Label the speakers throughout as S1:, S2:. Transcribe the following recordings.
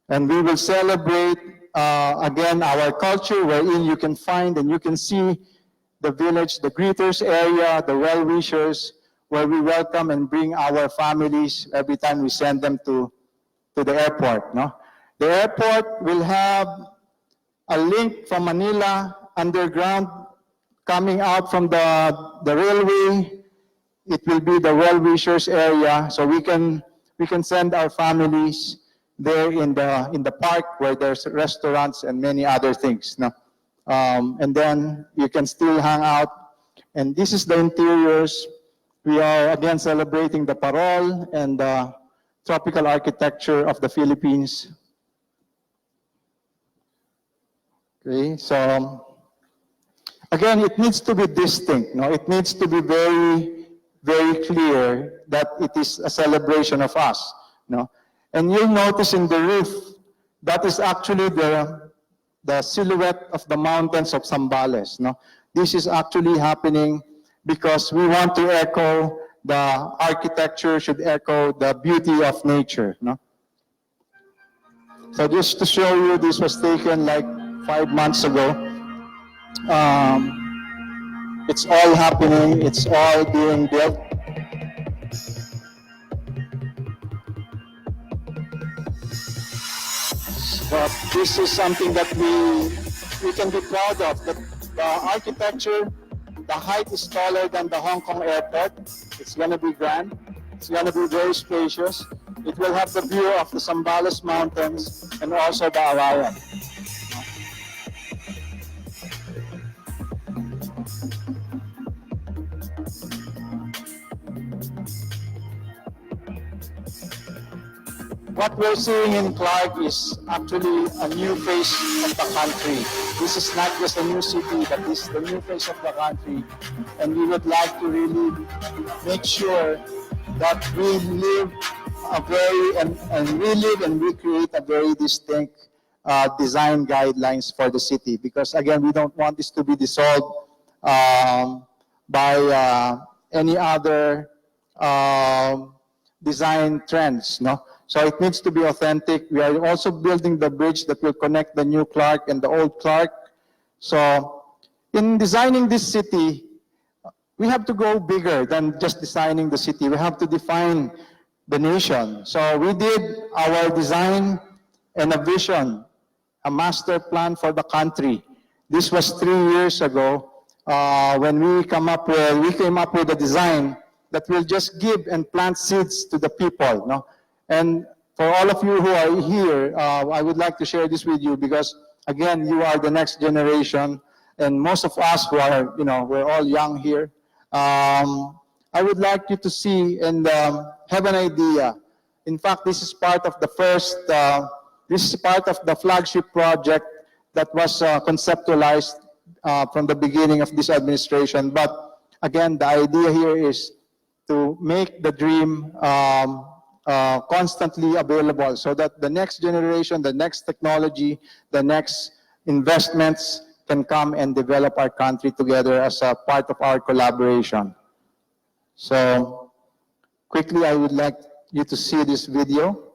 S1: And we will celebrate again our culture, wherein you can find and you can see the village, the greeters area, the well-wishers, where we welcome and bring our families every time we send them to the airport. No? The airport will have a link from Manila underground coming out from the railway. It will be the well-wishers area, so we can send our families there in the park where there's restaurants and many other things. No? And then you can still hang out. And this is the interiors. We are again celebrating the parol and the tropical architecture of the Philippines. Okay, so again, it needs to be distinct. No? It needs to be very, very clear that it is a celebration of us. No? And you'll notice in the roof, that is actually the silhouette of the mountains of Zambales. No? This is actually happening because we want to echo the architecture, should echo the beauty of nature. No? So just to show you, this was taken like 5 months ago. It's all happening, it's all being built. But this is something that we can be proud of. The architecture, the height is taller than the Hong Kong airport. It's going to be grand. It's going to be very spacious. It will have the view of the Zambales Mountains and also the Arayan. What we're seeing in Clark is actually a new face of the country. This is not just a new city, but this is the new face of the country. And we would like to really make sure that we live and we create a very distinct design guidelines for the city. Because again, we don't want this to be dissolved by any other design trends. No? So it needs to be authentic. We are also building the bridge that will connect the new Clark and the old Clark. So in designing this city, we have to go bigger than just designing the city. We have to define the nation. So we did our design and a vision, a master plan for the country. This was 3 years ago when we came up with a design that will just give and plant seeds to the people. No? And for all of you who are here, I would like to share this with you because, again, you are the next generation, and most of us who are, we're all young here. I would like you to see and have an idea. In fact, this is part of the flagship project that was conceptualized from the beginning of this administration. But again, the idea here is to make the dream constantly available so that the next generation, the next technology, the next investments can come and develop our country together as a part of our collaboration. So quickly, I would like you to see this video.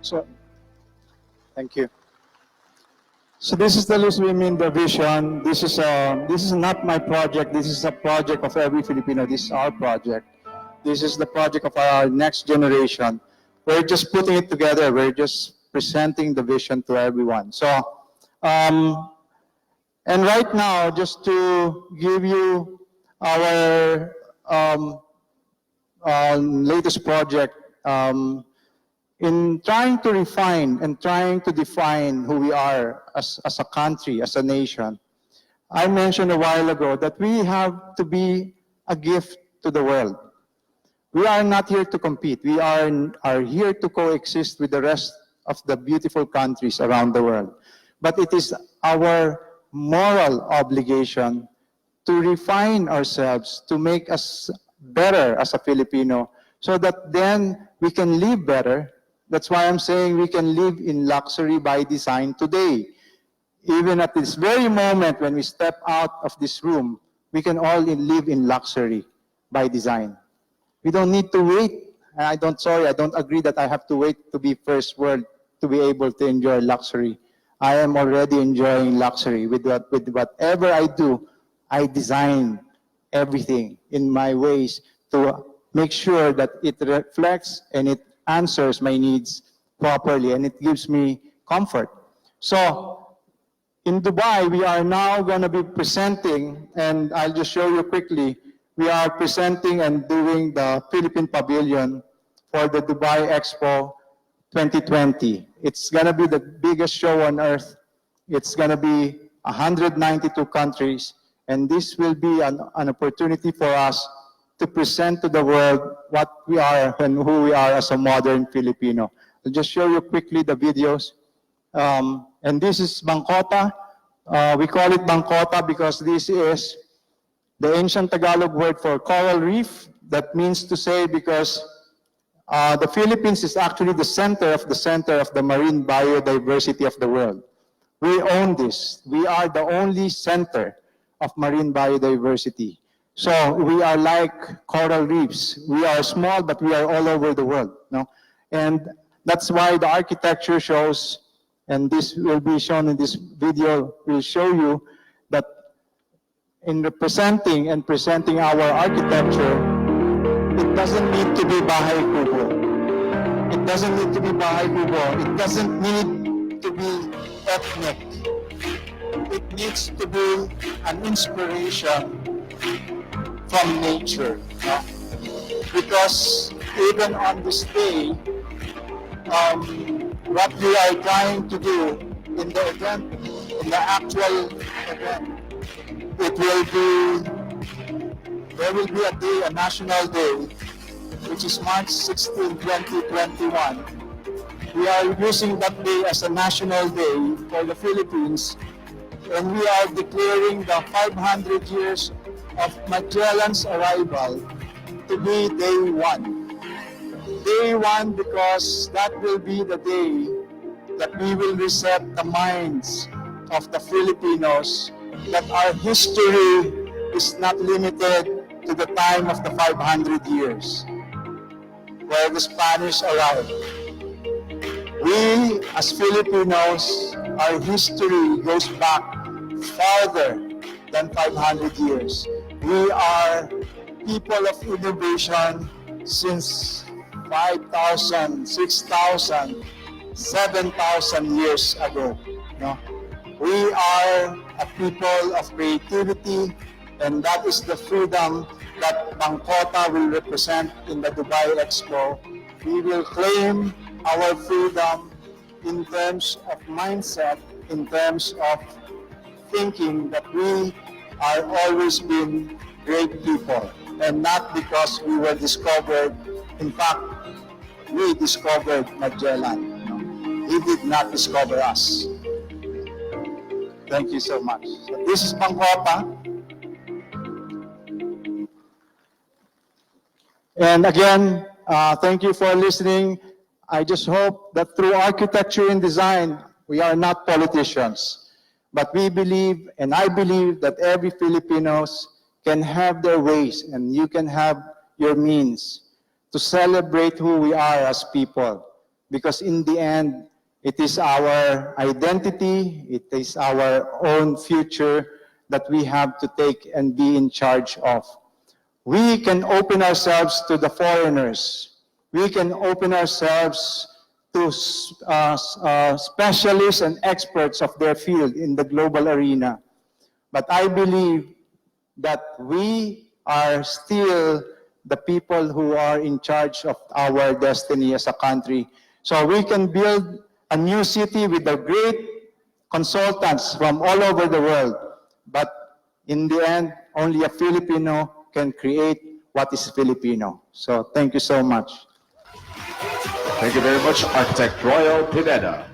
S1: So, thank you. So this is the Luz Women, the vision. This is not my project. This is a project of every Filipino. This is our project. This is the project of our next generation. We're just putting it together. We're just presenting the vision to everyone. So, and right now, just to give you our latest project, in trying to refine and trying to define who we are as a country, as a nation, I mentioned a while ago that we have to be a gift to the world. We are not here to compete. We are here to coexist with the rest of the beautiful countries around the world. But it is our moral obligation to refine ourselves, to make us better as a Filipino, so that then we can live better. That's why I'm saying we can live in luxury by design today. Even at this very moment when we step out of this room, we can all live in luxury by design. We don't need to wait. I don't agree that I have to wait to be first world to be able to enjoy luxury. I am already enjoying luxury. With whatever I do, I design everything in my ways to make sure that it reflects and it answers my needs properly, and it gives me comfort. So in Dubai, we are now going to be presenting, and I'll just show you quickly, we are presenting and doing the Philippine Pavilion for the Dubai Expo 2020. It's going to be the biggest show on earth. It's going to be 192 countries, and this will be an opportunity for us to present to the world what we are and who we are as a modern Filipino. I'll just show you quickly the videos. And this is Bangkota. We call it Bangkota because this is the ancient Tagalog word for coral reef. That means to say because the Philippines is actually the center of the marine biodiversity of the world. We own this. We are the only center of marine biodiversity. So we are like coral reefs. We are small, but we are all over the world. No? And that's why the architecture shows, and this will be shown in this video, will show you that in representing and presenting our architecture, it doesn't need to be Bahay Kubo. It doesn't need to be Bahay Kubo. It doesn't need to be ethnic. It needs to be an inspiration from nature. No? Because even on this day, what we are trying to do in the event, in the actual event, there will be a day, a national day, which is March 16, 2021, we are using that day as a national day for the Philippines, and we are declaring the 500 years of Magellan's arrival to be day one. Day one because that will be the day that we will reset the minds of the Filipinos that our history is not limited to the time of the 500 years where the Spanish arrived. We, as Filipinos, our history goes back farther than 500 years. We are people of innovation since 5,000, 6,000, 7,000 years ago. No? We are a people of creativity, and that is the freedom that Bangkota will represent in the Dubai Expo. We will claim our freedom in terms of mindset, in terms of thinking that we are always been great people, and not because we were discovered. In fact, we discovered Magellan. He did not discover us. Thank you so much. So this is Bangkota. And again, thank you for listening. I just hope that through architecture and design, we are not politicians, but we believe, and I believe, that every Filipinos can have their ways, and you can have your means to celebrate who we are as people. Because in the end, it is our identity, it is our own future that we have to take and be in charge of. We can open ourselves to the foreigners. We can open ourselves to specialists and experts of their field in the global arena. But I believe that we are still the people who are in charge of our destiny as a country. So we can build a new city with the great consultants from all over the world. But in the end, only a Filipino can create what is Filipino. So thank you so much.
S2: Thank you very much, Architect Royal PINEDA.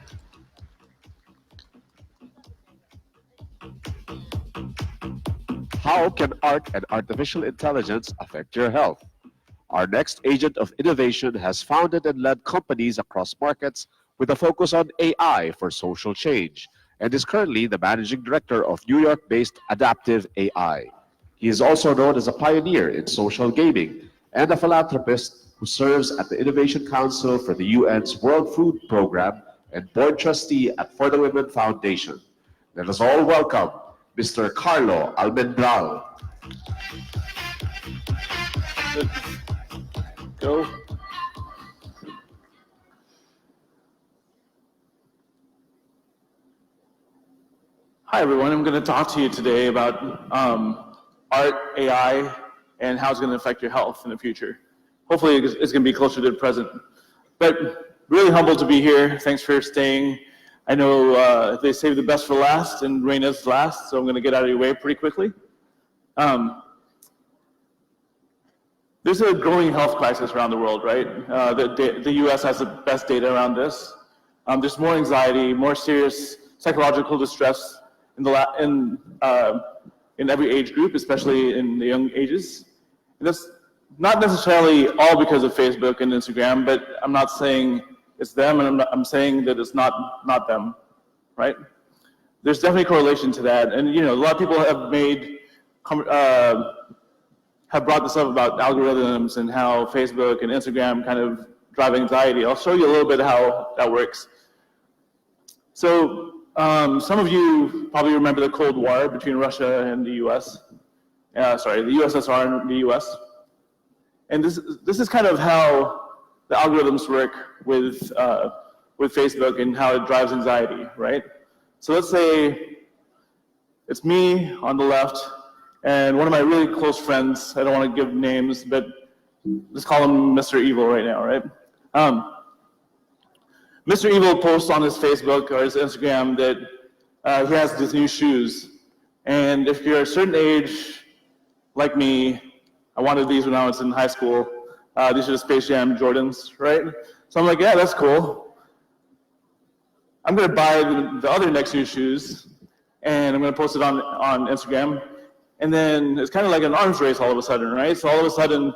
S2: How can art and artificial intelligence affect your health? Our next agent of innovation has founded and led companies across markets with a focus on AI for social change, and is currently the managing director of New York-based Adaptive AI. He is also known as a pioneer in social gaming and a philanthropist who serves at the Innovation Council for the UN's World Food Program and board trustee at For the Women Foundation. Let us all welcome Mr. Carlo Almendral.
S3: Go. Hi, everyone. I'm going to talk to you today about art, AI, and how it's going to affect your health in the future. Hopefully, it's going to be closer to the present. But really humbled to be here. Thanks for staying. I know they save the best for last, and Reina's last, so I'm going to get out of your way pretty quickly. There's a growing health crisis around the world, right? The US has the best data around this. There's more anxiety, more serious psychological distress in every age group, especially in the young ages. And that's not necessarily all because of Facebook and Instagram, but I'm not saying it's them, and I'm saying that it's not them, right? There's definitely correlation to that, and a lot of people have brought this up about algorithms and how Facebook and Instagram kind of drive anxiety. I'll show you a little bit how that works. So some of you probably remember the Cold War between Russia and the US. The USSR and the US. And this is kind of how the algorithms work with Facebook and how it drives anxiety, right? So let's say it's me on the left and one of my really close friends. I don't want to give names, but let's call him Mr. Evil right now, right? Mr. Evil posts on his Facebook or his Instagram that he has these new shoes. And if you're a certain age, like me, I wanted these when I was in high school. These are the Space Jam Jordans, right? So I'm like, yeah, that's cool. I'm going to buy the other next new shoes, and I'm going to post it on Instagram. And then it's kind of like an arms race all of a sudden, right? So all of a sudden,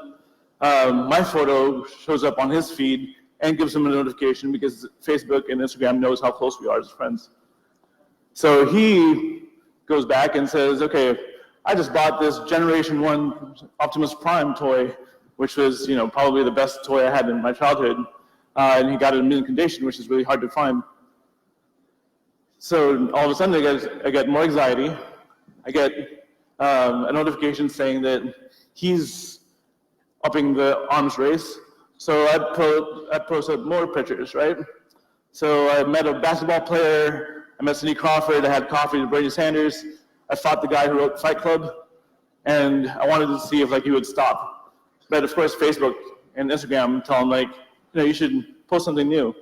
S3: my photo shows up on his feed and gives him a notification because Facebook and Instagram knows how close we are as friends. So he goes back and says, okay, I just bought this Generation 1 Optimus Prime toy, which was, you know, probably the best toy I had in my childhood. And he got it in mint condition, which is really hard to find. So all of a sudden, I get more anxiety. I get a notification saying that he's upping the arms race. So I post up more pictures, right? So I met a basketball player. I met Sidney Crawford. I had coffee with Bernie Sanders. I fought the guy who wrote Fight Club, and I wanted to see if he would stop. But of course, Facebook and Instagram tell him you should post something new.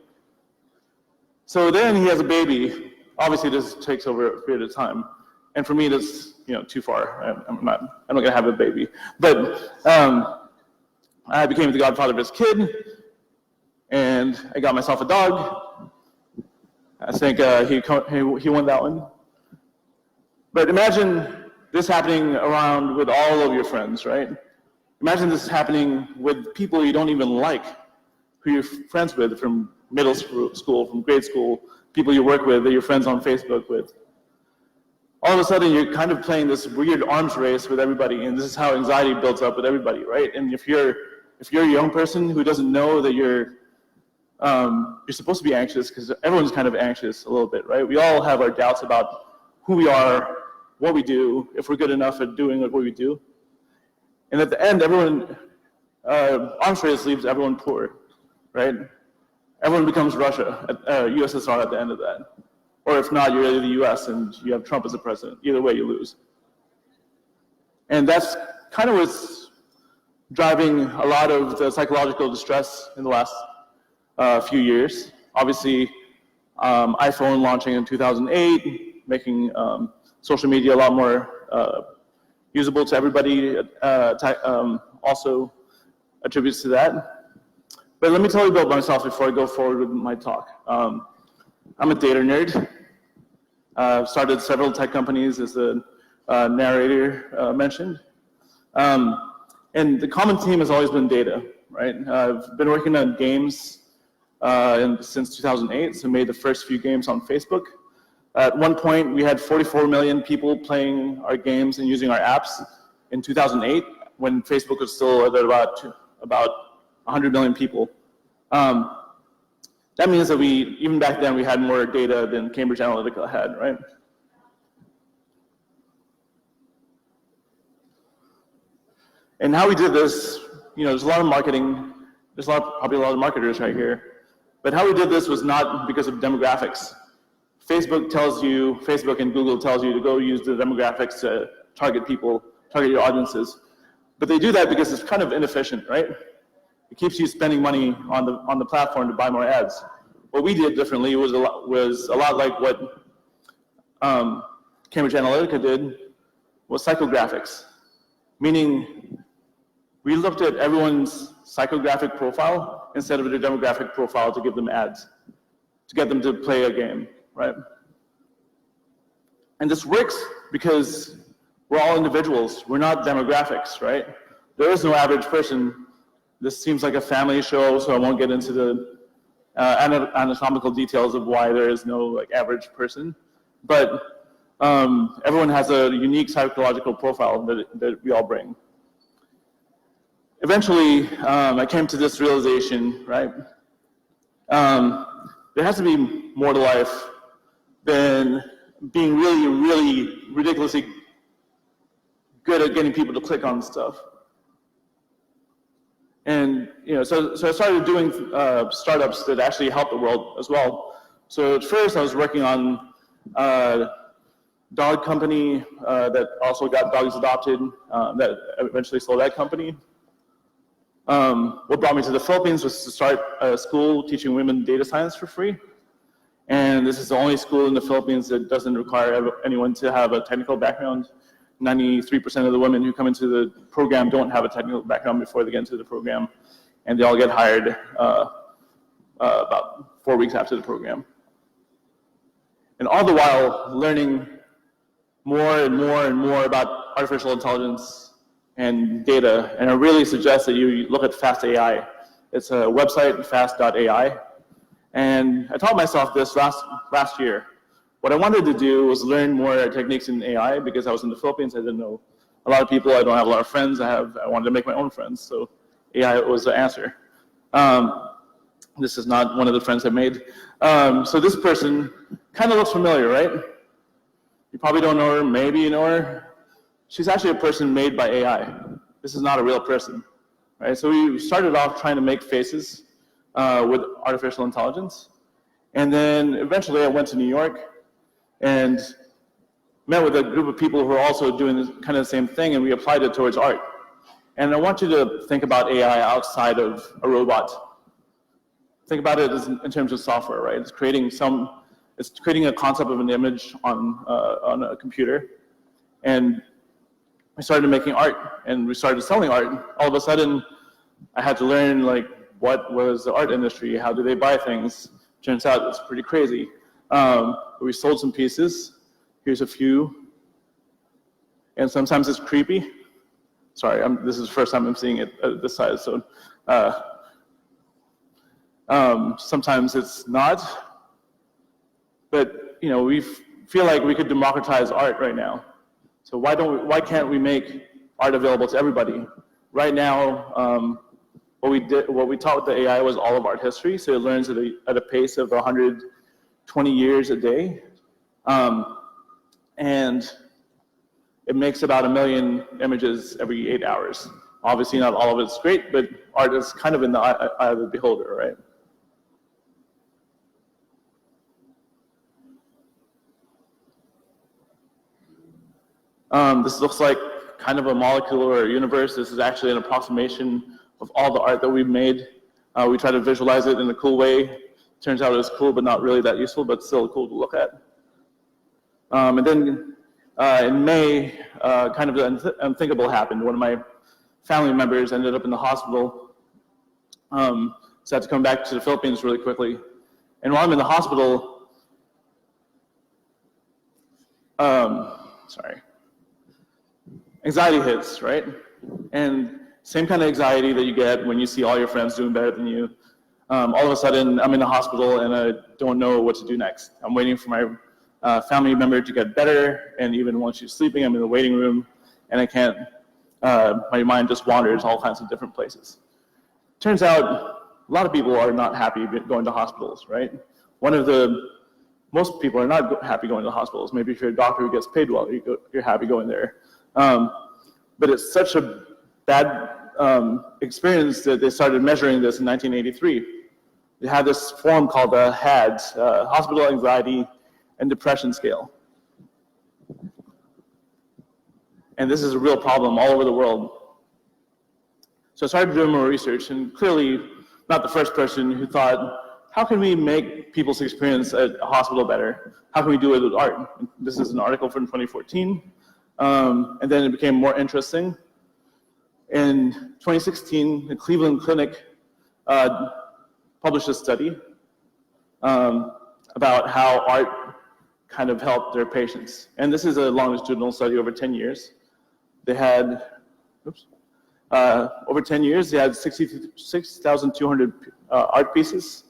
S3: So then he has a baby. Obviously, this takes over a period of time, and for me, that's too far. I'm not gonna have a baby, but I became the godfather of his kid, and I got myself a dog. I think he won that one. But imagine this happening around with all of your friends, right? Imagine this happening with people you don't even like, who you're friends with from middle school, from grade school, people you work with, that you're friends on Facebook with. All of a sudden, you're kind of playing this weird arms race with everybody, and this is how anxiety builds up with everybody, right? And if you're a young person who doesn't know that you're supposed to be anxious, because everyone's kind of anxious a little bit, right? We all have our doubts about who we are, what we do, if we're good enough at doing what we do. And at the end, arms race leaves everyone poor, right? Everyone becomes Russia, USSR at the end of that. Or if not, you're really the US and you have Trump as a president. Either way, you lose. And that's kind of what's driving a lot of the psychological distress in the last few years. Obviously, iPhone launching in 2008, making social media a lot more usable to everybody, also attributes to that. But let me tell you about myself before I go forward with my talk. I'm a data nerd. I've started several tech companies, as the narrator mentioned. And the common theme has always been data, right? I've been working on games since 2008, so made the first few games on Facebook. At one point, we had 44 million people playing our games and using our apps in 2008, when Facebook was still at about 100 million people. That means that even back then, we had more data than Cambridge Analytica had, right? And how we did this, there's a lot of marketing, probably a lot of marketers right here, but how we did this was not because of demographics. Facebook and Google tells you to go use the demographics to target your audiences. But they do that because it's kind of inefficient, right? It keeps you spending money on the platform to buy more ads. What we did differently was a lot like what Cambridge Analytica did, was psychographics. Meaning, we looked at everyone's psychographic profile instead of their demographic profile to give them ads, to get them to play a game, right? And this works because we're all individuals. We're not demographics, right? There is no average person. This seems like a family show, so I won't get into the anatomical details of why there is no average person. But everyone has a unique psychological profile that we all bring. Eventually, I came to this realization, right? There has to be more to life than being really, really ridiculously good at getting people to click on stuff. And so I started doing startups that actually help the world as well. So at first, I was working on a dog company that also got dogs adopted. That eventually sold that company. What brought me to the Philippines was to start a school teaching women data science for free. And this is the only school in the Philippines that doesn't require anyone to have a technical background. 93% of the women who come into the program don't have a technical background before they get into the program. And they all get hired about 4 weeks after the program. And all the while learning more and more and more about artificial intelligence and data. And I really suggest that you look at Fast AI. It's a website, fast.ai. And I taught myself this last year. What I wanted to do was learn more techniques in AI because I was in the Philippines. I didn't know a lot of people. I don't have a lot of friends. I wanted to make my own friends. So AI was the answer. This is not one of the friends I made. So this person kind of looks familiar, right? You probably don't know her. Maybe you know her. She's actually a person made by AI. This is not a real person, right? So we started off trying to make faces with artificial intelligence. And then eventually I went to New York and met with a group of people who are also doing this, kind of the same thing, and we applied it towards art. And I want you to think about AI outside of a robot. Think about it as in terms of software, right? It's creating a concept of an image on a computer. And I started making art, and we started selling art. All of a sudden, I had to learn, like, what was the art industry? How do they buy things? Turns out it's pretty crazy. We sold some pieces. Here's a few. And sometimes it's creepy. Sorry, this is the first time I'm seeing it this size, so sometimes it's not. But you know, we feel like we could democratize art right now. So why can't we make art available to everybody? Right now, what we taught with the AI was all of art history, so it learns at a pace of 120 years a day. And it makes about 1 million images every 8 hours. Obviously not all of it's great, but art is kind of in the eye of the beholder, right? This looks like kind of a molecular universe. This is actually an approximation of all the art that we've made. We try to visualize it in a cool way. Turns out it was cool, but not really that useful, but still cool to look at. And then in May, kind of the unthinkable happened. One of my family members ended up in the hospital. So I had to come back to the Philippines really quickly. And while I'm in the hospital, anxiety hits, right? And same kind of anxiety that you get when you see all your friends doing better than you. All of a sudden, I'm in the hospital and I don't know what to do next. I'm waiting for my family member to get better, and even when she's sleeping, I'm in the waiting room, and I can't, my mind just wanders all kinds of different places. Turns out, a lot of people are not happy going to hospitals, right? Most people are not happy going to hospitals. Maybe if you're a doctor who gets paid well, you're happy going there. But it's such a bad experience that they started measuring this in 1983. They had this form called the HADS, Hospital Anxiety and Depression Scale. And this is a real problem all over the world. So I started doing more research, and clearly not the first person who thought, how can we make people's experience at a hospital better? How can we do it with art? This is an article from 2014, and then it became more interesting. In 2016, the Cleveland Clinic published a study about how art kind of helped their patients. And this is a longitudinal study over 10 years. They had, over 10 years, they had 6,200 art pieces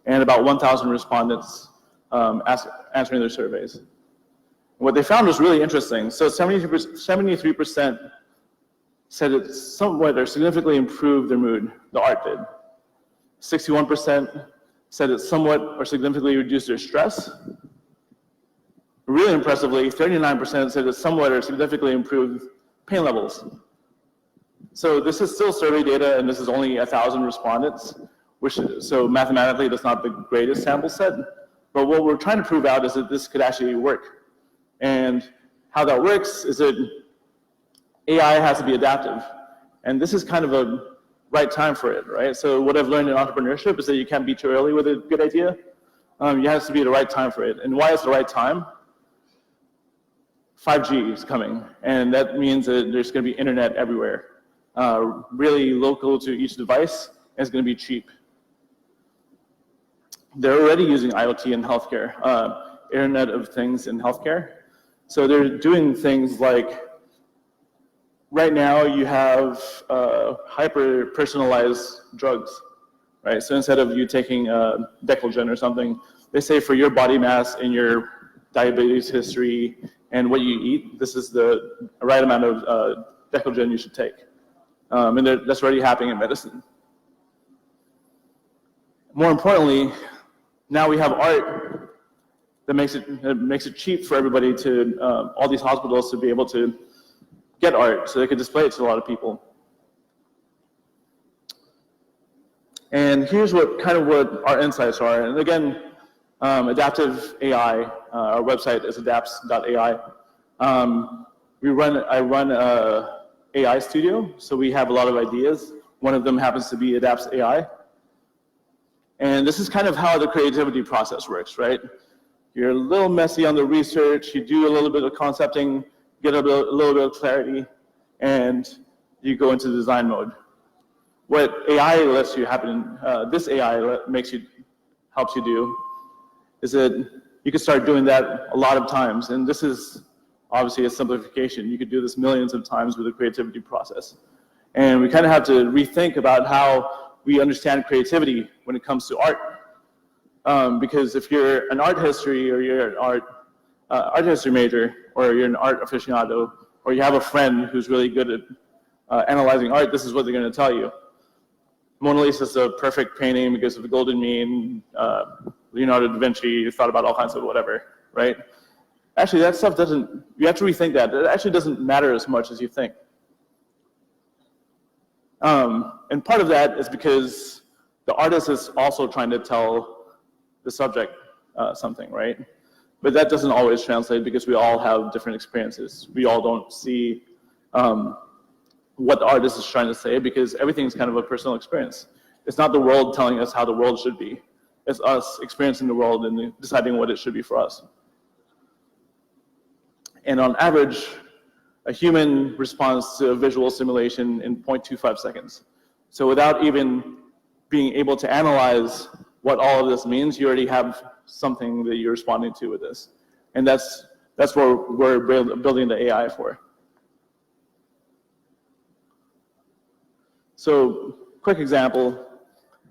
S3: and about 1,000 respondents answering their surveys. And what they found was really interesting. So 73% said it somewhat or significantly improved their mood, the art did. 61% said it somewhat or significantly reduced their stress. Really impressively, 39% said it somewhat or significantly improved pain levels. So this is still survey data, and this is only 1,000 respondents, so mathematically that's not the greatest sample set. But what we're trying to prove out is that this could actually work. And how that works is that AI has to be adaptive. And this is kind of a right time for it, right? So what I've learned in entrepreneurship is that you can't be too early with a good idea. You have to be the right time for it. And why is the right time? 5G is coming, and that means that there's going to be internet everywhere, really local to each device, and it's going to be cheap. They're already using IoT in healthcare. Internet of Things in healthcare. So they're doing things like, right now you have hyper-personalized drugs, right? So instead of you taking Declogen or something, they say for your body mass and your diabetes history and what you eat, this is the right amount of Declogen you should take. And that's already happening in medicine. More importantly, now we have art that makes it cheap for everybody to, all these hospitals to be able to get art so they could display it to a lot of people. And here's what our insights are. And again, adaptive AI, our website is adapts.ai. I run a AI studio, so we have a lot of ideas. One of them happens to be Adapts AI. And this is kind of how the creativity process works, right? You're a little messy on the research, you do a little bit of concepting, get a little bit of clarity, and you go into design mode. What AI lets you happen, this AI helps you do, is that you can start doing that a lot of times. And this is obviously a simplification. You could do this millions of times with the creativity process. And we kind of have to rethink about how we understand creativity when it comes to art. Because if you're an art history or you're an art history major, or you're an art aficionado, or you have a friend who's really good at analyzing art, this is what they're going to tell you. Mona Lisa is a perfect painting because of the golden mean. Leonardo da Vinci thought about all kinds of whatever, right? Actually, that stuff doesn't, you have to rethink that. It actually doesn't matter as much as you think. And part of that is because the artist is also trying to tell the subject something, right? But that doesn't always translate because we all have different experiences. We all don't see what the artist is trying to say because everything's kind of a personal experience. It's not the world telling us how the world should be. It's us experiencing the world and deciding what it should be for us. And on average, a human responds to a visual simulation in 0.25 seconds. So without even being able to analyze what all of this means, you already have something that you're responding to with this. And that's what we're building the AI for. So, quick example.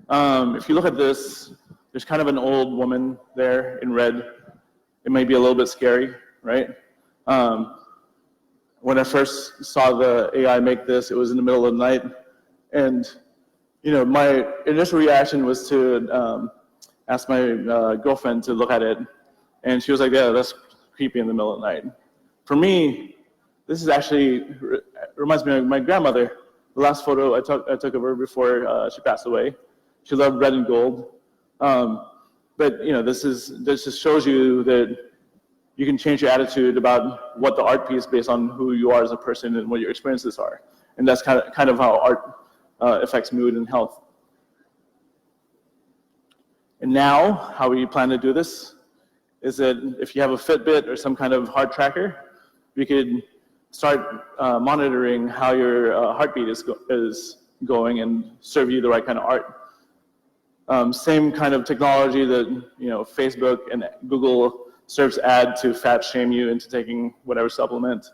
S3: If you look at this, there's kind of an old woman there in red. It may be a little bit scary, right? When I first saw the AI make this, it was in the middle of the night. And my initial reaction was to ask my girlfriend to look at it. And she was like, yeah, that's creepy in the middle of the night. For me, this is actually, reminds me of my grandmother. The last photo I took of her before she passed away. She loved red and gold. But this just shows you that you can change your attitude about what the art piece based on who you are as a person and what your experiences are. And that's kind of how art affects mood and health. And now, how we plan to do this is that if you have a Fitbit or some kind of heart tracker, we could start monitoring how your heartbeat is going and serve you the right kind of art. Same kind of technology that Facebook and Google serves ad to fat shame you into taking whatever supplement.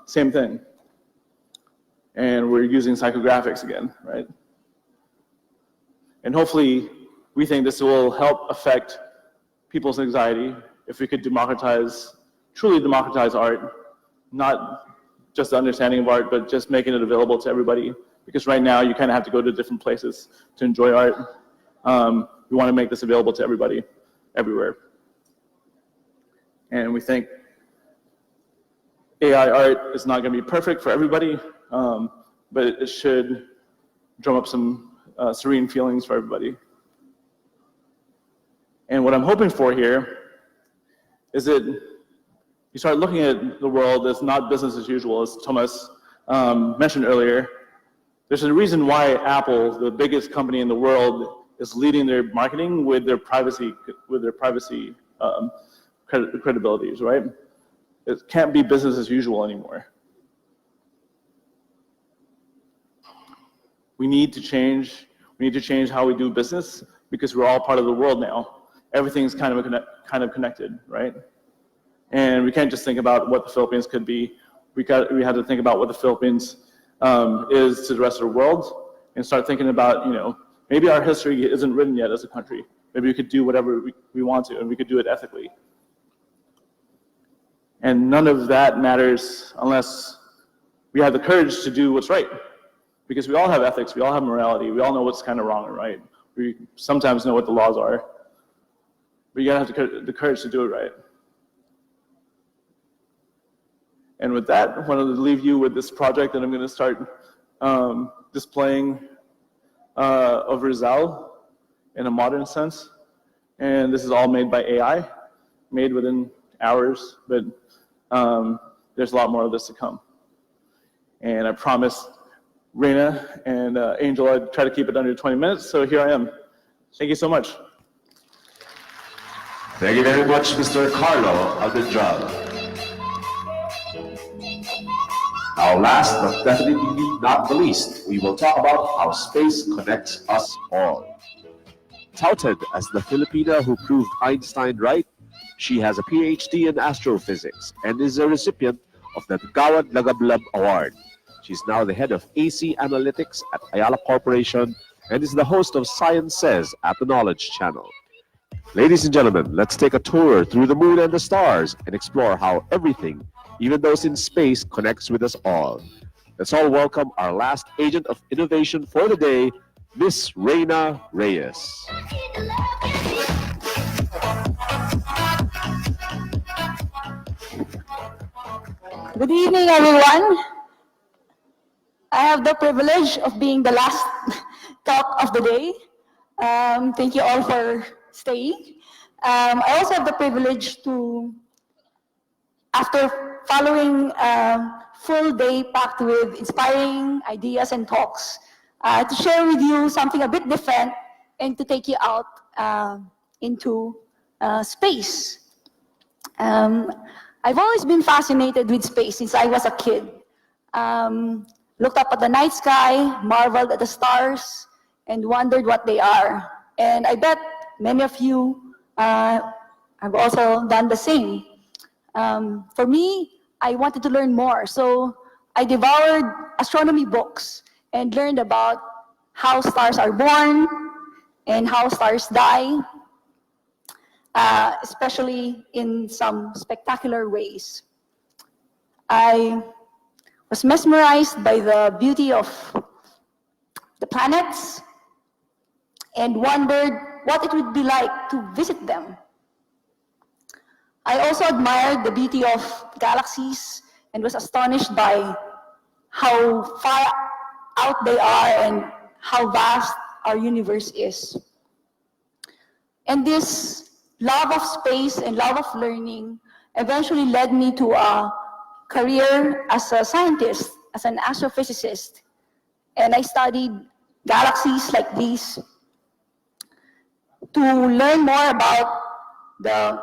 S3: Same thing. And we're using psychographics again, right? And hopefully, we think this will help affect people's anxiety if we could truly democratize art, not just the understanding of art, but just making it available to everybody. Because right now, you kind of have to go to different places to enjoy art. We want to make this available to everybody, everywhere. And we think AI art is not going to be perfect for everybody, but it should drum up some serene feelings for everybody. And what I'm hoping for here is that you start looking at the world as not business as usual, as Thomas mentioned earlier. There's a reason why Apple, the biggest company in the world, is leading their marketing with their privacy credibilities, right? It can't be business as usual anymore. We need to change how we do business because we're all part of the world now. everything's kind of connected, right? And we can't just think about what the Philippines could be. We have to think about what the Philippines is to the rest of the world, and start thinking about, maybe our history isn't written yet as a country. Maybe we could do whatever we want to, and we could do it ethically. And none of that matters unless we have the courage to do what's right. Because we all have ethics, we all have morality, we all know what's kind of wrong and right. We sometimes know what the laws are. But you gotta have the courage to do it right. And with that, I wanted to leave you with this project that I'm gonna start displaying of Rizal in a modern sense. And this is all made by AI, made within hours, but there's a lot more of this to come. And I promised Reina and Angel I'd try to keep it under 20 minutes, so here I am. Thank you so much.
S2: Thank you very much, Mr. Carlo Aldendrad. Now, last but definitely not the least, we will talk about how space connects us all. Touted as the Filipina who proved Einstein right, she has a PhD in astrophysics and is a recipient of the Gawad Lagablab Award. She's now the head of AC Analytics at Ayala Corporation and is the host of Science Says at the Knowledge Channel. Ladies and gentlemen, let's take a tour through the moon and the stars and explore how everything, even those in space, connects with us all. Let's all welcome our last agent of innovation for the day, Miss Reina Reyes.
S4: Good evening, everyone. I have the privilege of being the last talk of the day. Thank you all for staying. I also have the privilege to, after following a full day packed with inspiring ideas and talks, to share with you something a bit different and to take you out into space. I've always been fascinated with space since I was a kid. Looked up at the night sky, marveled at the stars, and wondered what they are. And I bet many of you have also done the same. For me, I wanted to learn more, so I devoured astronomy books and learned about how stars are born and how stars die, especially in some spectacular ways. I was mesmerized by the beauty of the planets and wondered what it would be like to visit them. I also admired the beauty of galaxies and was astonished by how far out they are and how vast our universe is. And this love of space and love of learning eventually led me to a career as a scientist, as an astrophysicist. And I studied galaxies like these to learn more about the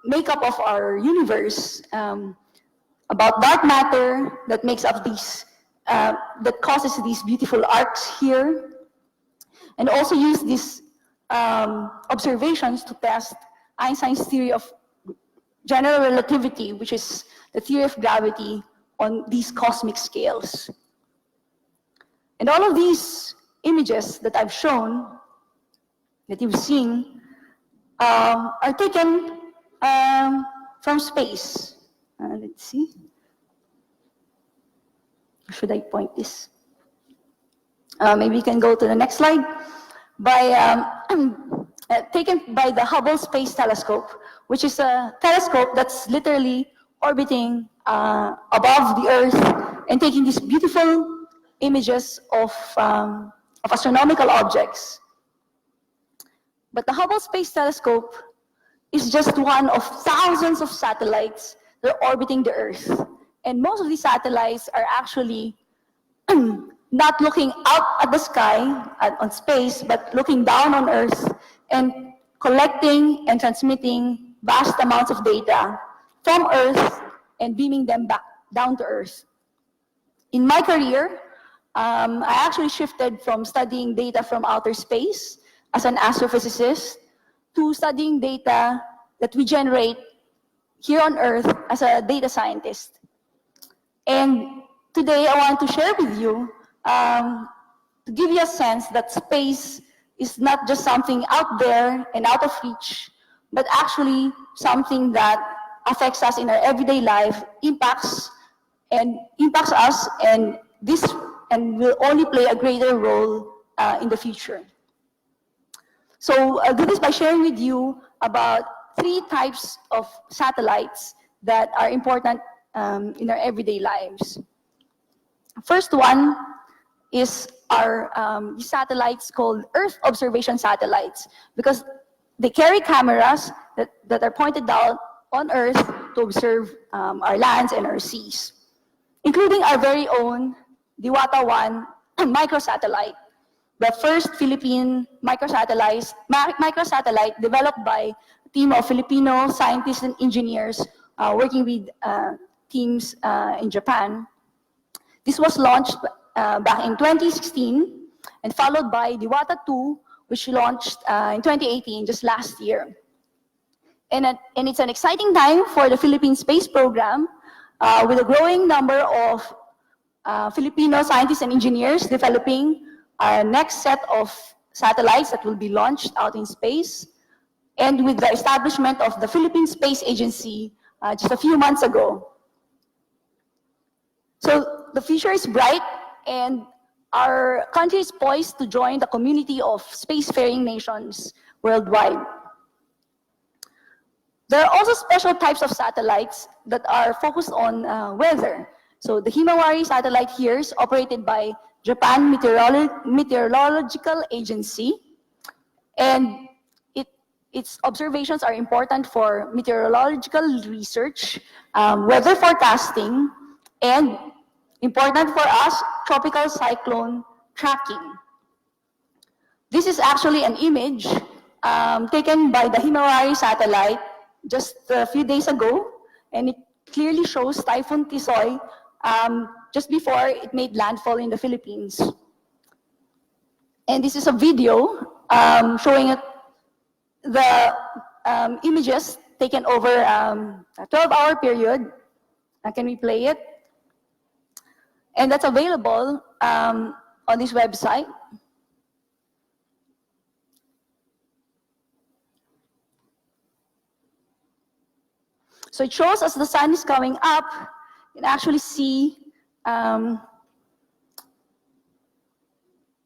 S4: makeup of our universe, about dark matter that makes up these, that causes these beautiful arcs here, and also use these observations to test Einstein's theory of general relativity, which is the theory of gravity on these cosmic scales. And all of these images that I've shown, that you've seen, are taken from space. Let's see. Should I point this? Maybe you can go to the next slide. Taken by the Hubble Space Telescope, which is a telescope that's literally orbiting above the Earth and taking these beautiful images of astronomical objects. But the Hubble Space Telescope is just one of thousands of satellites that are orbiting the Earth. And most of these satellites are actually not looking up at the sky, on space, but looking down on Earth and collecting and transmitting vast amounts of data from Earth and beaming them back down to Earth. In my career, I actually shifted from studying data from outer space as an astrophysicist to studying data that we generate here on Earth as a data scientist. And today I want to share with you, to give you a sense that space is not just something out there and out of reach, but actually something that affects us in our everyday life, impacts us, and will only play a greater role in the future. So I'll do this by sharing with you about 3 types of satellites that are important in our everyday lives. First one is our satellites called Earth observation satellites, because they carry cameras that are pointed out on Earth to observe our lands and our seas, including our very own Diwata-1 microsatellite, the first Philippine microsatellite developed by a team of Filipino scientists and engineers working with teams in Japan. This was launched back in 2016 and followed by Diwata-2, which launched in 2018, just last year. And it's an exciting time for the Philippine space program with a growing number of Filipino scientists and engineers developing our next set of satellites that will be launched out in space, and with the establishment of the Philippine Space Agency just a few months ago. So the future is bright, and our country is poised to join the community of spacefaring nations worldwide. There are also special types of satellites that are focused on weather. So the Himawari satellite here is operated by Japan Meteorological Agency, and its observations are important for meteorological research, weather forecasting, and important for us, tropical cyclone tracking. This is actually an image taken by the Himawari satellite just a few days ago, and it clearly shows Typhoon Tisoy just before it made landfall in the Philippines. And this is a video showing the images taken over a 12-hour period. Can we play it? And that's available on this website. So it shows as the sun is coming up, you can actually see the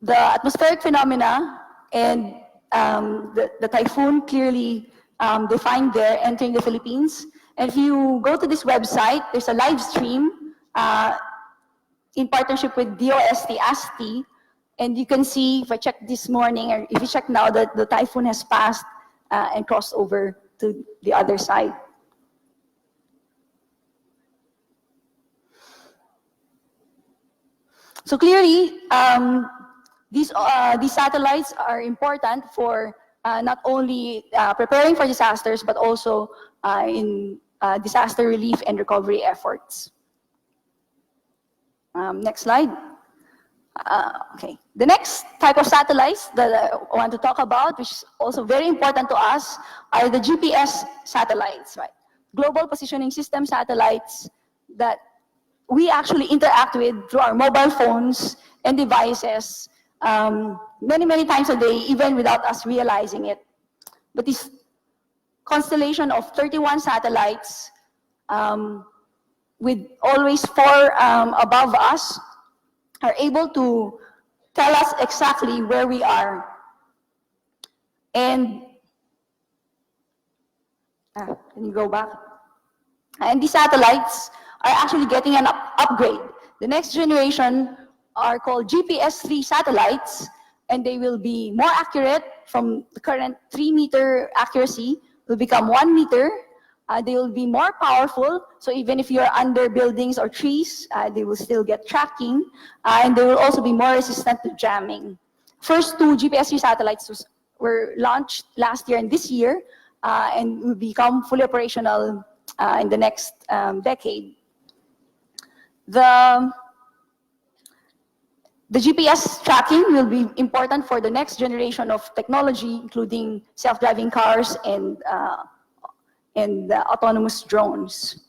S4: atmospheric phenomena and the typhoon clearly defined there entering the Philippines. And if you go to this website, there's a live stream in partnership with DOST ASTI, and you can see, if I check this morning, or if you check now, that the typhoon has passed and crossed over to the other side. So clearly, these satellites are important for not only preparing for disasters, but also in disaster relief and recovery efforts. Next slide. Okay. The next type of satellites that I want to talk about, which is also very important to us, are the GPS satellites, right? Global Positioning System satellites that we actually interact with through our mobile phones and devices many, many times a day, even without us realizing it. But this constellation of 31 satellites with always 4 above us are able to tell us exactly where we are. And can you go back? And these satellites are actually getting an upgrade. The next generation are called GPS-3 satellites, and they will be more accurate. From the current 3-meter accuracy will become 1 meter. They will be more powerful, so even if you're under buildings or trees, they will still get tracking, and they will also be more resistant to jamming. First 2 GPS-3 satellites were launched last year and this year, and will become fully operational in the next decade. The GPS tracking will be important for the next generation of technology, including self-driving cars and autonomous drones.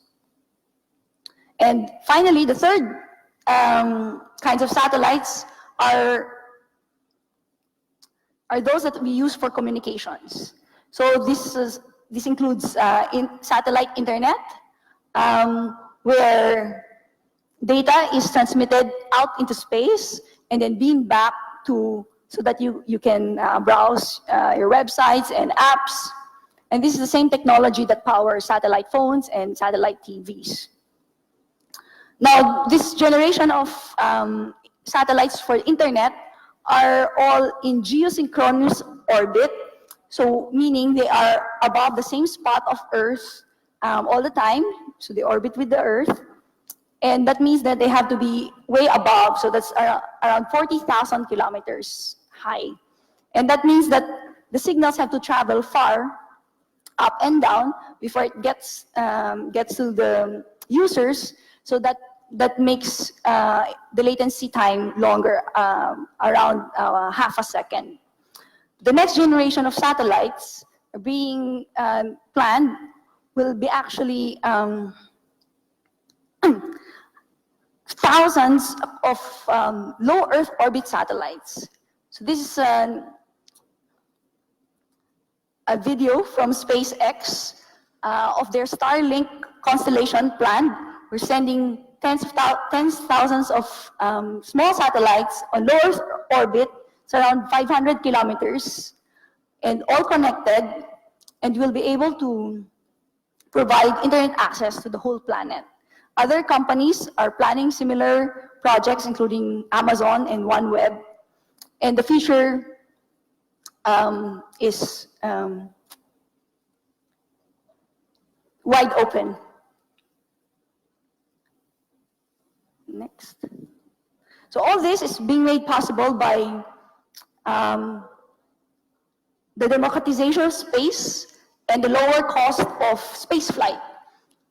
S4: And finally, the third kinds of satellites are those that we use for communications. So this includes satellite internet, where data is transmitted out into space and then beamed back so that you can browse your websites and apps. And this is the same technology that powers satellite phones and satellite TVs. Now, this generation of satellites for internet are all in geosynchronous orbit, so meaning they are above the same spot of Earth all the time, so they orbit with the Earth. And that means that they have to be way above, so that's around 40,000 kilometers high. And that means that the signals have to travel far, up and down, before it gets to the users, so that makes the latency time longer, around half a second. The next generation of satellites being planned will be actually thousands of low Earth orbit satellites. So this is a video from SpaceX of their Starlink constellation planned. We're sending tens of thousands of small satellites on low Earth orbit, so around 500 kilometers, and all connected, and we'll be able to provide internet access to the whole planet. Other companies are planning similar projects, including Amazon and OneWeb, and the future is wide open. Next. So all this is being made possible by the democratization of space and the lower cost of spaceflight.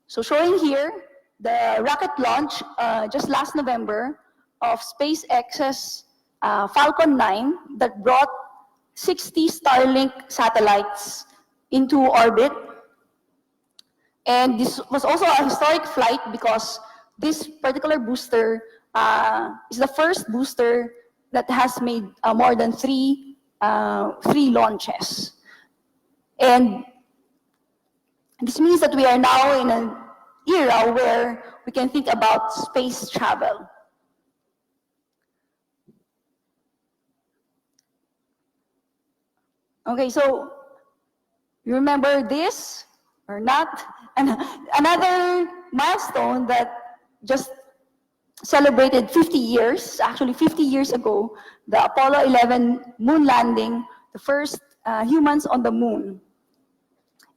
S4: So showing here the rocket launch just last November of SpaceX's Falcon 9 that brought 60 Starlink satellites into orbit. And this was also a historic flight because this particular booster is the first booster that has made more than three launches. And this means that we are now in an era where we can think about space travel. Okay, so you remember this or not? And another milestone that just celebrated 50 years, actually 50 years ago, the Apollo 11 moon landing, the first humans on the moon.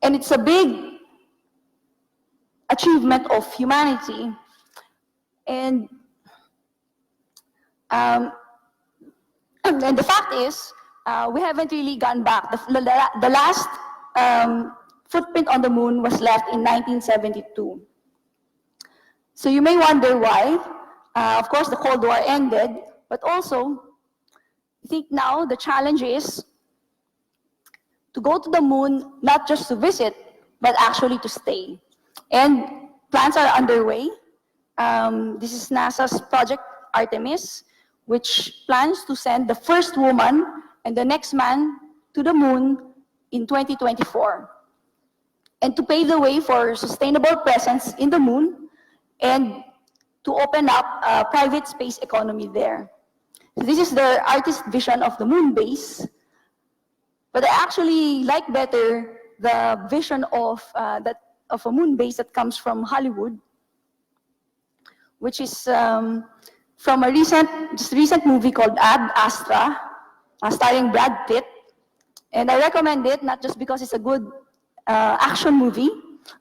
S4: And it's a big achievement of humanity. And the fact is, we haven't really gone back. The last footprint on the moon was left in 1972. So you may wonder why. Of course, the Cold War ended, but also, I think now the challenge is to go to the moon, not just to visit, but actually to stay. And plans are underway. This is NASA's Project Artemis, which plans to send the first woman and the next man to the moon in 2024. And to pave the way for sustainable presence in the moon and to open up a private space economy there. So this is the artist vision of the moon base, but I actually like better the vision of a moon base that comes from Hollywood, which is from a recent movie called Ad Astra, starring Brad Pitt. And I recommend it not just because it's a good action movie,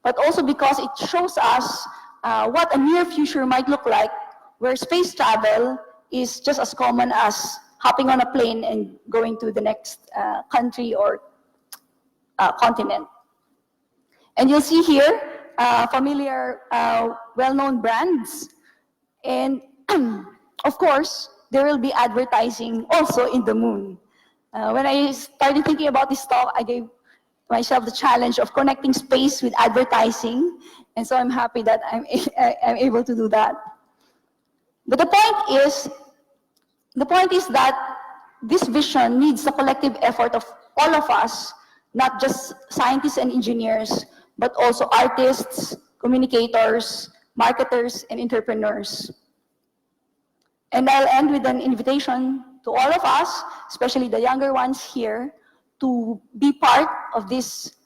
S4: but also because it shows us what a near future might look like, where space travel is just as common as hopping on a plane and going to the next country or continent. And you'll see here familiar, well-known brands. And of course, there will be advertising also in the moon. When I started thinking about this talk, I gave myself the challenge of connecting space with advertising, and so I'm happy that I'm able to do that. But the point is that this vision needs the collective effort of all of us, not just scientists and engineers, but also artists, communicators, marketers, and entrepreneurs. And I'll end with an invitation to all of us, especially the younger ones here, to be part of this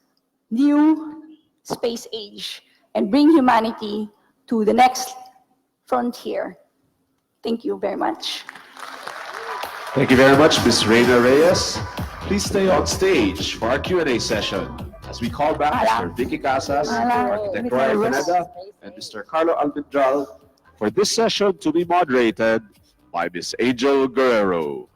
S4: new space age and bring humanity to the next frontier. Thank you very much.
S2: Thank you very much, Ms. Reina Reyes. Please stay on stage for our Q&A session as we call back Mr. Vicky Casas, Architect Roy PINEDA, and Mr. Carlo Almendral for this session to be moderated by Ms. Angel Guerrero.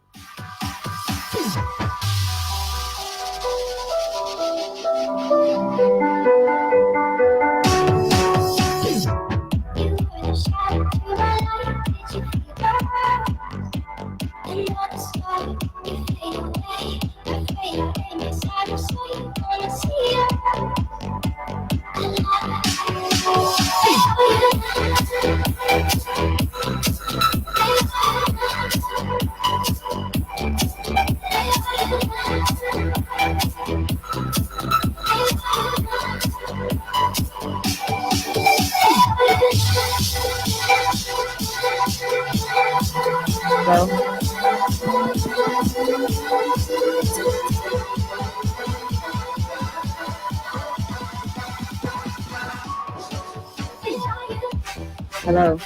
S5: Hello.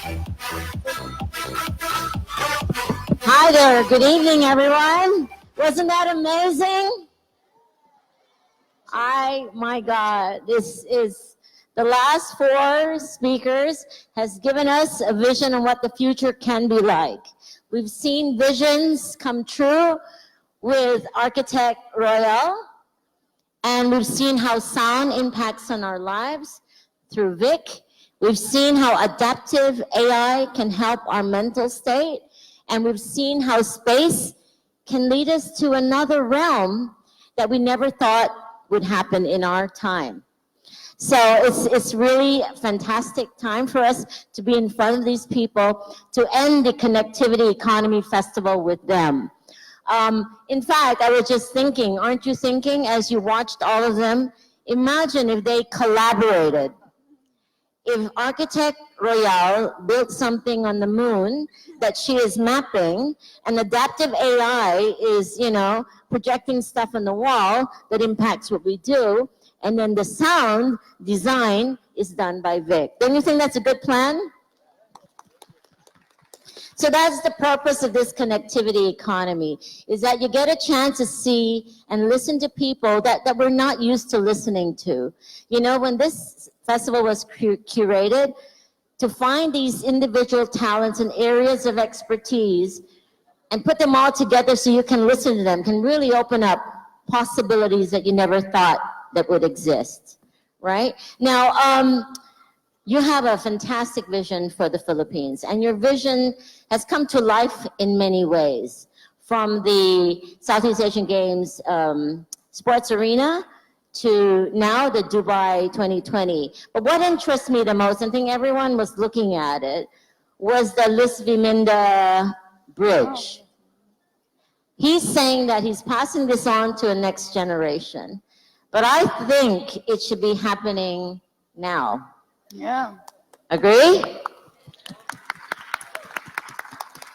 S5: Hi there. Good evening, everyone. Wasn't that amazing? My God, this is the last 4 speakers has given us a vision of what the future can be like. We've seen visions come true with Architect Royal, and we've seen how sound impacts on our lives through Vic. We've seen how adaptive AI can help our mental state, and we've seen how space can lead us to another realm that we never thought would happen in our time. So it's really a fantastic time for us to be in front of these people to end the Connectivity Economy Festival with them. In fact, I was just thinking, aren't you thinking as you watched all of them, imagine if they collaborated. If Architect Royale built something on the moon that she is mapping, and adaptive AI is, projecting stuff on the wall that impacts what we do, and then the sound design is done by Vic. Don't you think that's a good plan? So that's the purpose of this connectivity economy, is that you get a chance to see and listen to people that we're not used to listening to. When this festival was curated, to find these individual talents and areas of expertise and put them all together so you can listen to them can really open up possibilities that you never thought that would exist, right? Now, you have a fantastic vision for the Philippines, and your vision has come to life in many ways, from the Southeast Asian Games sports arena to now the Dubai 2020. But what interests me the most, and I think everyone was looking at it, was the Luis Viminda Bridge. He's saying that he's passing this on to a next generation. But I think it should be happening now.
S4: Yeah.
S5: Agree?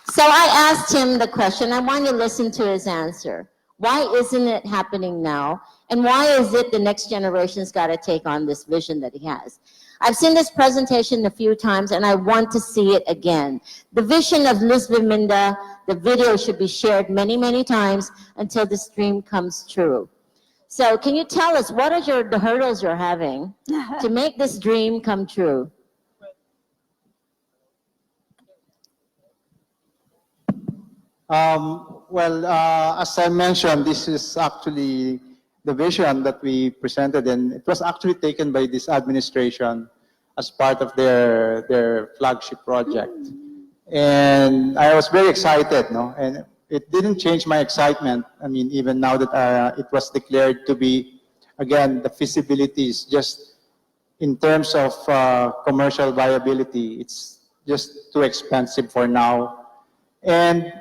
S5: So I asked him the question, I want you to listen to his answer. Why isn't it happening now? And why is it the next generation's got to take on this vision that he has? I've seen this presentation a few times, and I want to see it again. The vision of Luis Viminda, the video should be shared many, many times until this dream comes true. So can you tell us, what are the hurdles you're having to make this dream come true?
S1: As I mentioned, this is actually the vision that we presented, and it was actually taken by this administration as part of their flagship project. And I was very excited, no? And it didn't change my excitement. I mean, even now that it was declared to be, again, the feasibility is just in terms of commercial viability, it's just too expensive for now. And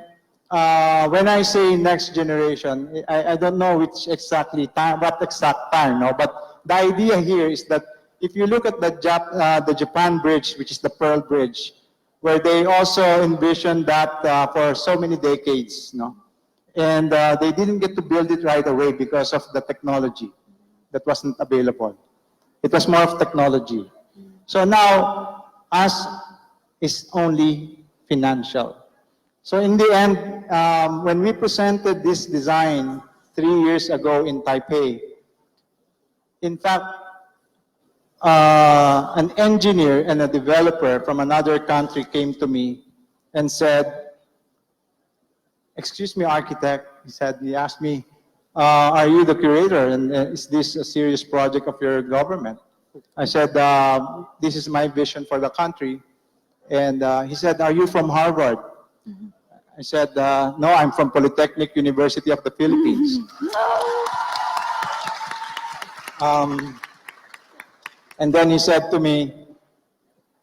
S1: when I say next generation, I don't know which exactly time, what exact time, no? But the idea here is that if you look at the Japan bridge, which is the Pearl Bridge, where they also envisioned that for so many decades, no? And they didn't get to build it right away because of the technology that wasn't available. It was more of technology. So now, us is only financial. So in the end, when we presented this design 3 years ago in Taipei, in fact, an engineer and a developer from another country came to me and said, "Excuse me, architect," he asked me, "Are you the curator, and is this a serious project of your government?" I said, "This is my vision for the country." And he said, "Are you from Harvard?" I said, "No, I'm from Polytechnic University of the Philippines." And then he said to me,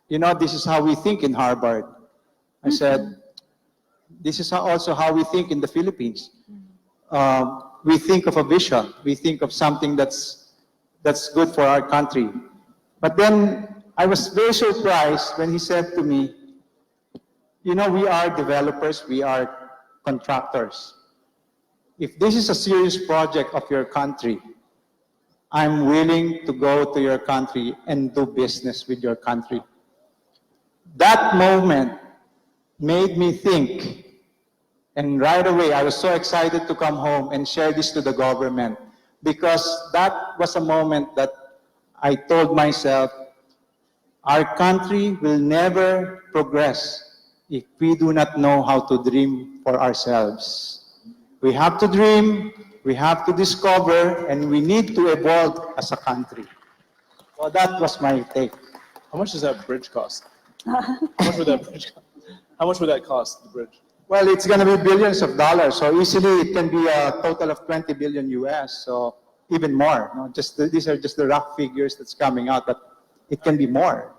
S1: "You know, this is how we think in Harvard." I said, "This is also how we think in the Philippines. We think of a vision. We think of something that's good for our country." But then I was very surprised when he said to me, "You know, we are developers, we are contractors. If this is a serious project of your country, I'm willing to go to your country and do business with your country." That moment made me think, and right away I was so excited to come home and share this to the government, because that was a moment that I told myself, our country will never progress if we do not know how to dream for ourselves. We have to dream, we have to discover, and we need to evolve as a country. So that was my take.
S3: How much does that bridge cost? How much would that bridge cost? How much would that cost, the bridge?
S1: Well, it's going to be billions of dollars, so easily it can be a total of 20 billion US, so even more. No? These are just the rough figures that's coming out, but it can be more.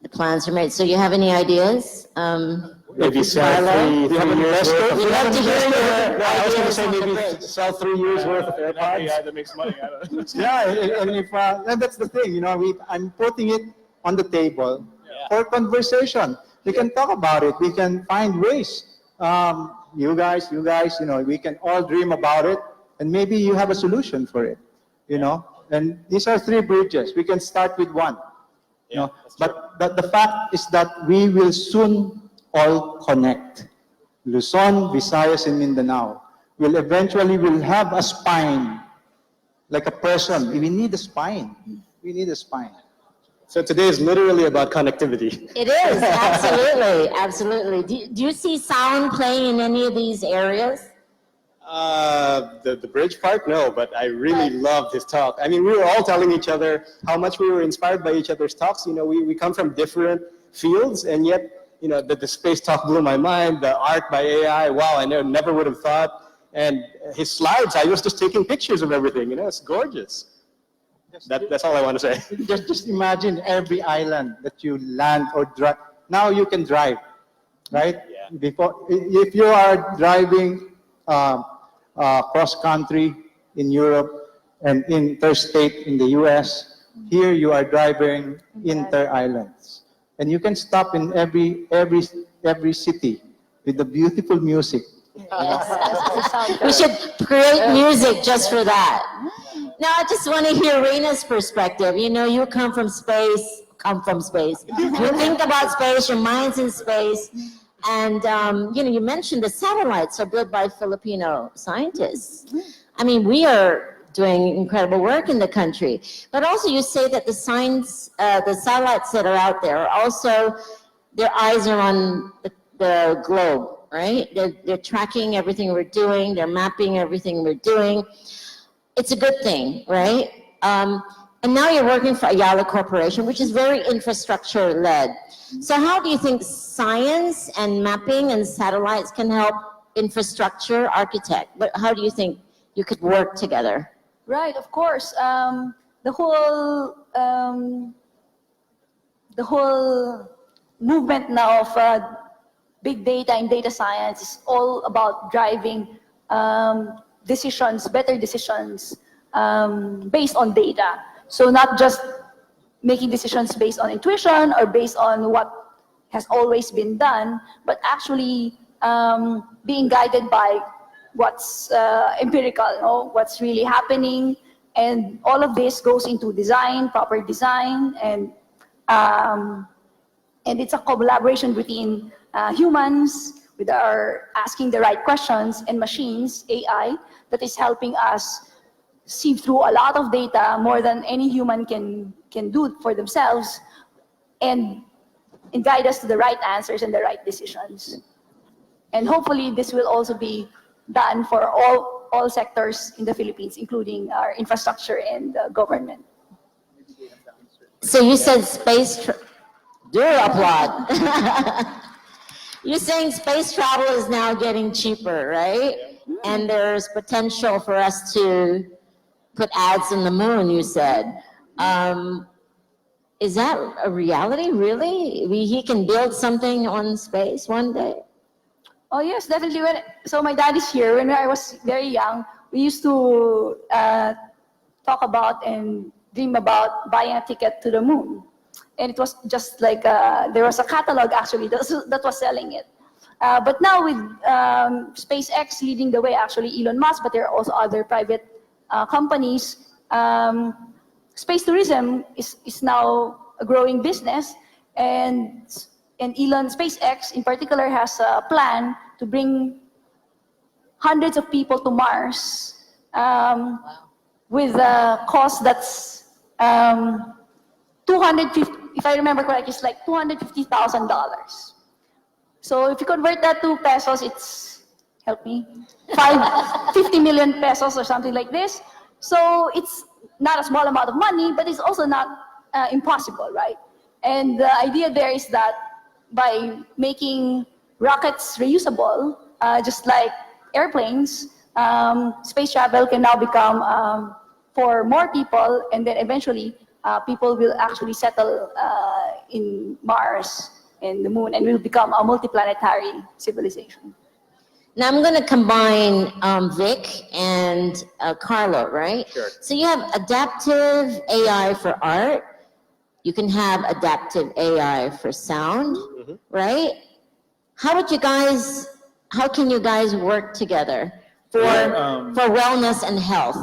S5: The plans are made. So you have any ideas?
S6: Maybe sell
S5: Marlo?
S6: three years worth of
S5: We'd love to hear your
S6: I was going to
S5: ideas
S6: say
S5: on the
S6: maybe
S5: bridge.
S6: sell 3 years worth of
S3: Not the
S6: AirPods.
S3: AI that makes money. I don't know.
S1: Yeah, and if and that's the thing, you know, I'm putting it on the table for conversation. We can talk about it. We can find ways. You guys, you know, we can all dream about it, and maybe you have a solution for it, you know. And these are 3 bridges. We can start with one. You know, but the fact is that we will soon all connect. Luzon, Visayas, and Mindanao will eventually have a spine, like a person. We need a spine. We need a spine.
S6: So today is literally about connectivity.
S5: It is, absolutely, absolutely. Do you see sound playing in any of these areas?
S6: The bridge part, no, but I really loved his talk. I mean, we were all telling each other how much we were inspired by each other's talks. You know, we come from different fields, and yet, you know, the space talk blew my mind. The art by AI, wow, I never would have thought. And his slides, I was just taking pictures of everything. You know, it's gorgeous. That's all I want to say.
S1: Just imagine every island that you land or drive. Now you can drive, right?
S6: Yeah.
S1: Before, if you are driving cross country in Europe and interstate in the US, here you are driving inter islands, and you can stop in every city with the beautiful music.
S5: We should create music just for that. Now, I just want to hear Reina's perspective. You know, you come from space. You think about space, your mind's in space. And, you know, you mentioned the satellites are built by Filipino scientists. I mean, we are doing incredible work in the country. But also you say that the satellites that are out there are also, their eyes are on the globe, right? They're tracking everything we're doing. They're mapping everything we're doing. It's a good thing, right? And now you're working for Ayala Corporation, which is very infrastructure-led. So how do you think science and mapping and satellites can help infrastructure architect? How do you think you could work together?
S4: Right, of course. The whole movement now of big data and data science is all about driving decisions, better decisions based on data. So not just making decisions based on intuition or based on what has always been done, but actually being guided by what's empirical, you know, what's really happening. And all of this goes into design, proper design, and it's a collaboration between humans with our asking the right questions and machines, AI, that is helping us sieve through a lot of data more than any human can do for themselves, and guide us to the right answers and the right decisions. And hopefully this will also be done for all sectors in the Philippines, including our infrastructure and government.
S5: So you said do applaud. You're saying space travel is now getting cheaper, right? And there's potential for us to put ads on the moon, you said. Is that a reality, really? He can build something on space one day?
S4: Oh yes, definitely. So my dad is here. When I was very young, we used to talk about and dream about buying a ticket to the moon. And it was just like, there was a catalog actually that was selling it. But now with SpaceX leading the way, actually Elon Musk, but there are also other private companies, space tourism is now a growing business, and SpaceX in particular has a plan to bring hundreds of people to Mars with a cost that's 250, if I remember correctly, it's like $250,000. So if you convert that to pesos, it's, help me, 50 million pesos or something like this. So it's not a small amount of money, but it's also not impossible, right? And the idea there is that by making rockets reusable, just like airplanes, space travel can now become for more people, and then eventually people will actually settle in Mars and the moon, and will become a multiplanetary civilization.
S5: Now I'm going to combine Vic and Carlo, right?
S6: Sure.
S5: So you have adaptive AI for art. You can have adaptive AI for sound, right? How can you guys work work for wellness and health?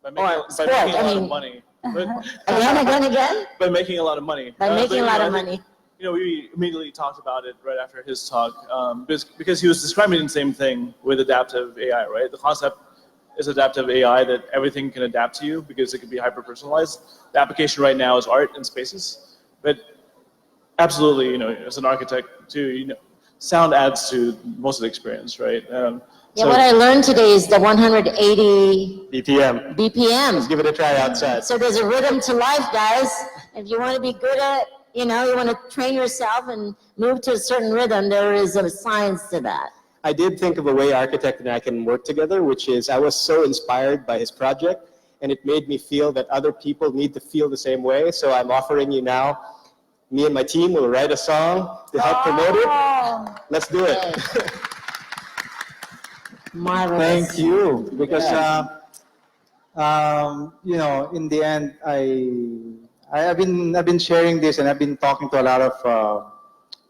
S3: By making,
S5: sport,
S3: by making a
S5: I
S3: lot
S5: mean-
S3: of money.
S5: Again?
S3: By making a lot of money.
S5: By making a lot of money.
S3: You know, we immediately talked about it right after his talk, because he was describing the same thing with adaptive AI, right? The concept is adaptive AI, that everything can adapt to you because it can be hyper-personalized. The application right now is art and spaces, but absolutely, you know, as an architect too, you know, sound adds to most of the experience, right?
S5: Yeah, what I learned today is the 180
S6: BPM.
S5: BPM.
S6: Let's give it a try outside.
S5: So there's a rhythm to life, guys. If you want to be good at, you know, you want to train yourself and move to a certain rhythm, there is a science to that.
S6: I did think of a way architect and I can work together, which is I was so inspired by his project, and it made me feel that other people need to feel the same way. So I'm offering you now, me and my team will write a song to help promote it. Let's do it.
S5: Marvelous.
S1: Thank you, because you know, in the end, I've been sharing this, and I've been talking to a lot of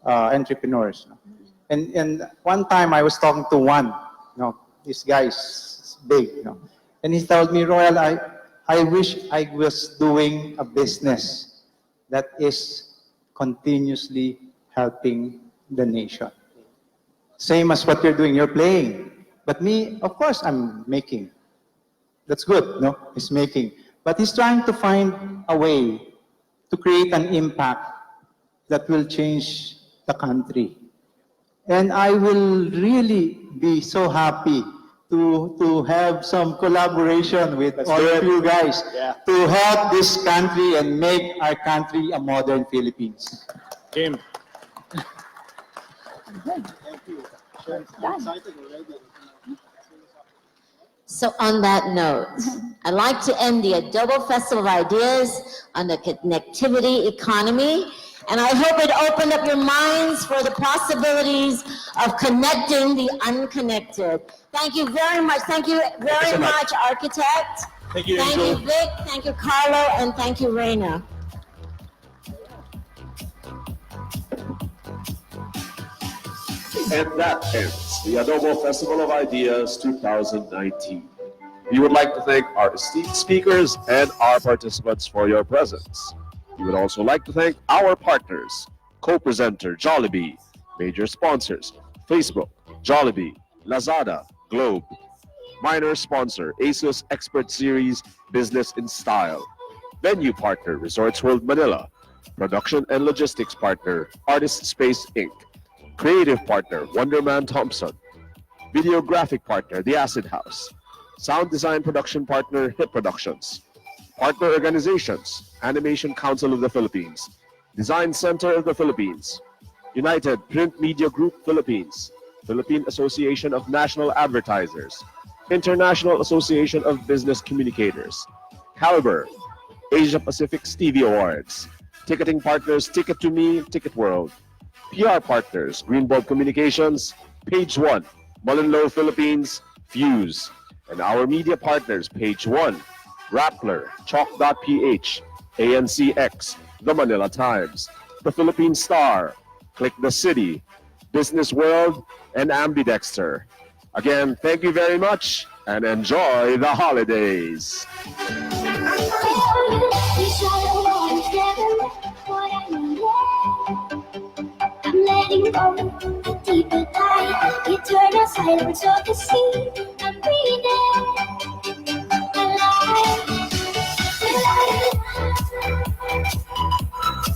S1: entrepreneurs. And one time I was talking to one, you know, this guy's big, you know, and he told me, Royal, I wish I was doing a business that is continuously helping the nation. Same as what you're doing, you're playing. But me, of course, I'm making. That's good, no? He's making. But he's trying to find a way to create an impact that will change the country. And I will really be so happy to have some collaboration with
S6: Let's
S1: all
S6: do
S1: of
S6: it.
S1: you guys
S6: Yeah.
S1: to help this country and make our country a modern Philippines.
S6: Game.
S5: So on that note, I'd like to end the Adobo Festival of Ideas on the connectivity economy. And I hope it opened up your minds for the possibilities of connecting the unconnected. Thank you very much. Thank you very much, architect.
S3: Thank you,
S5: Thank
S3: Angel.
S5: you, Vic. Thank you, Carlo. And thank you, Reina.
S2: And that ends the Adobo Festival of Ideas 2019. We would like to thank our esteemed speakers and our participants for your presence. We would also like to thank our partners, co-presenter Jollibee, major sponsors, Facebook, Jollibee, Lazada, Globe, minor sponsor, ASUS Expert Series, Business in Style, venue partner, Resorts World Manila, production and logistics partner, Artist Space Inc., creative partner, Wonderman Thompson, videographic partner, The Acid House, sound design production partner, Hit Productions, partner organizations, Animation Council of the Philippines, Design Center of the Philippines, United Print Media Group Philippines, Philippine Association of National Advertisers, International Association of Business Communicators, Caliber, Asia Pacific Stevie Awards, ticketing partners Ticket to Me, Ticket World, PR partners Greenbold Communications, Page One, Mullenlow Philippines, Fuse, and our media partners Page One, Rappler, Chalk.ph, ANCX, The Manila Times, The Philippine Star, Click the City, Business World, and Ambidexter. Again, thank you very much and enjoy the holidays.
S7: I'm letting go a deeper dive, eternal silence of the sea. I'm breathing alive. Alive.